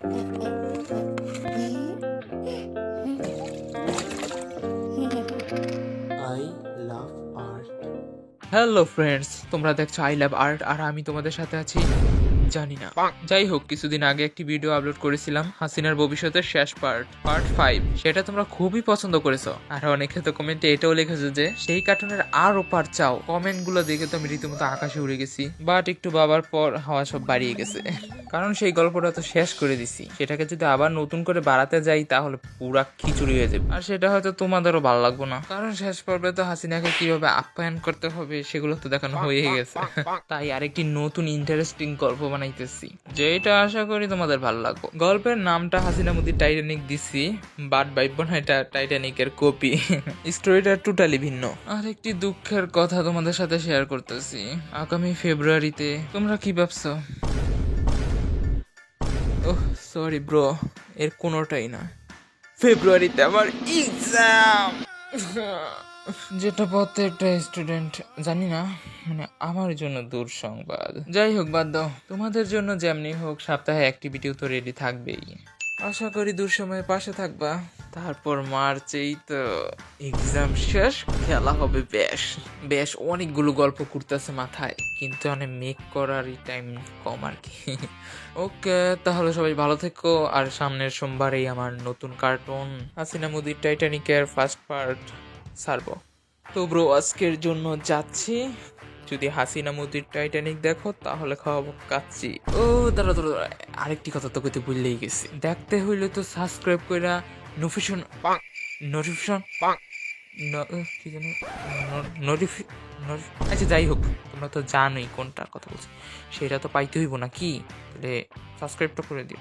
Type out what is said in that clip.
I love art. Hello friends, তোমরা দেখছো I love art আর আমি তোমাদের সাথে আছি জানি না। যাই হোক, কিছুদিন আগে একটি ভিডিও আপলোড করেছিলাম হাসিনার ভবিষ্যতের শেষ পার্ট 5। সেটা তোমরা খুবই পছন্দ করেছো, আর অনেকে তো কমেন্টে এটাও লিখেছো যে সেই কার্টুনের আরো পার্ট চাও। কমেন্ট গুলো দেখে তো আমি রীতিমতো আকাশে উড়ে গেছি, বাট একটু বাবার পর হাওয়া সব বাড়িয়ে গেছে। কারণ সেই গল্পটা তো শেষ করে দিছি, সেটাকে যদি আবার নতুন করে বাড়াতে যাই তাহলে পুরা খিচুড়ি হয়ে যাবে, আর সেটা হয়তো তোমাদেরও ভালো লাগবে না। কারণ শেষ পর্বে তো হাসিনাকে কিভাবে আপ্যায়ন করতে হবে সেগুলো তো দেখানো হয়ে গেছে। তাই আরেকটি নতুন ইন্টারেস্টিং গল্প বানাইতেছি, যেটা আশা করি তোমাদের ভালো লাগবে। গল্পের নামটা হাসিনা মুদি টাইটানিক দিছি, বাট ভাইব না এটা টাইটানিকের কপি। স্টোরিটা টোটালি ভিন্ন। আর একটি দুঃখের কথা তোমাদের সাথে শেয়ার করতেছি। আগামী ফেব্রুয়ারিতে তোমরা কি ভাবছো? ওহ সরি ব্রো, এর কোনোটাই না। ফেব্রুয়ারিতে আমার এক্সাম, যেটা প্রত্যেকটা স্টুডেন্ট জানি না, মানে আমার জন্য দুঃসংবাদ। যাই হোক, বাদ দাও। তোমাদের জন্য যেমনি হোক সপ্তাহে অ্যাক্টিভিটিও তো রেডি থাকবেই। আশা করি দুঃসময়ে পাশে থাকবা। তারপর মার্চেই তো এক্সাম শেষ, খেলা হবে বেশ বেশ। অনেকগুলো গল্প করতেছে মাথায়, কিন্তু অনেক মেক করারই টাইম কম আর কি। ওকে, তাহলে সবাই ভালো থেকো, আর সামনের সোমবারেই আমার নতুন কার্টুন হাসিনা মুদির টাইটানিকের ফার্স্ট পার্ট ছাড়বো। তো ব্রো, আজকের জন্য যাচ্ছি। যদি হাসিনা মুদির টাইটানিক দেখো তাহলে খাওয়াবো কাচ্চি। ও দাঁড়া দাঁড়া দাঁড়া, আরেকটি কথা তো কইতে ভুললেই গেছি। দেখতে হইলে তো সাবস্ক্রাইব কইরা নোটিফিকেশন নোটিফিকেশন কি জানি নোটিফি আচ্ছা যাই হোক, তোমরা তো জানোই কোনটার কথা বলছি, সেটা তো পাইতে হইব না কি? তাহলে সাবস্ক্রাইবটা করে দিও।